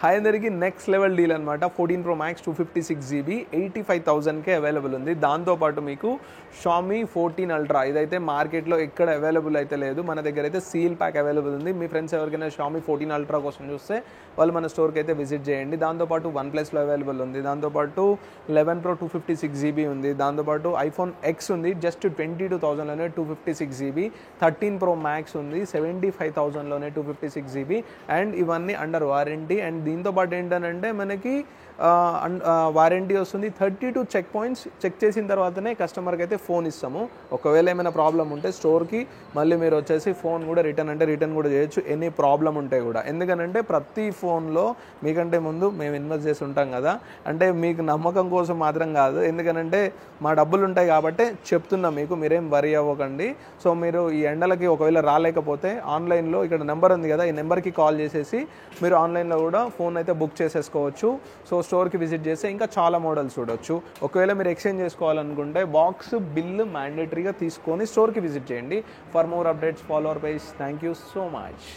Hi అందరికి next level deal అనమాట 14 Pro Max 256GB 85,000కే available ఉంది. దాంతోపాటు మీకు షామీ 14 Ultra ఇదైతే మార్కెట్లో ఎక్కడ అవైలబుల్ అయితే లేదు, మన దగ్గర అయితే సీల్ ప్యాక్ అవైలబుల్ ఉంది. మీ ఫ్రెండ్స్ ఎవరికైనా షామీ 14 Ultra కోసం చూస్తే వాళ్ళు మన స్టోర్కి అయితే విజిట్ చేయండి. దాంతోపాటు OnePlusలో అవైలబుల్ ఉంది, దాంతోపాటు 11 Pro 256GB ఉంది, దాంతోపాటు iPhone X ఉంది జస్ట్ 22,000లోనే 256GB, 13 Pro Max ఉంది 75,000లోనే 256GB అండ్ ఇవన్నీ అండర్ వారంటీ. అండ్ దీంతో పాటు ఏంటంటే మనకి వారంటీ వస్తుంది. 32 చెక్ పాయింట్స్ చెక్ చేసిన తర్వాతనే కస్టమర్కి అయితే ఫోన్ ఇస్తాము. ఒకవేళ ఏమైనా ప్రాబ్లం ఉంటే స్టోర్కి మళ్ళీ మీరు వచ్చేసి ఫోన్ కూడా రిటర్న్ కూడా చేయొచ్చు, ఎనీ ప్రాబ్లం ఉంటే కూడా. ఎందుకనంటే ప్రతి ఫోన్లో మీకంటే ముందు మేము ఇన్వెస్ట్ చేసి ఉంటాం కదా, అంటే మీకు నమ్మకం కోసం మాత్రం కాదు, ఎందుకనంటే మా డబ్బులు ఉంటాయి కాబట్టి చెప్తున్నాం మీకు, మీరేం వరీ అవ్వకండి. సో మీరు ఈ ఎండలకి ఒకవేళ రాలేకపోతే ఆన్లైన్లో ఇక్కడ నెంబర్ ఉంది కదా, ఈ నెంబర్కి కాల్ చేసేసి మీరు ఆన్లైన్లో కూడా ఫోన్ అయితే బుక్ చేసేసుకోవచ్చు. సో స్టోర్కి విజిట్ చేస్తే ఇంకా చాలా మోడల్స్ చూడొచ్చు. ఒకవేళ మీరు ఎక్స్చేంజ్ చేసుకోవాలనుకుంటే బాక్స్ బిల్ మ్యాండేటరీగా తీసుకొని స్టోర్కి విజిట్ చేయండి. For more updates follow our page. Thank you so much.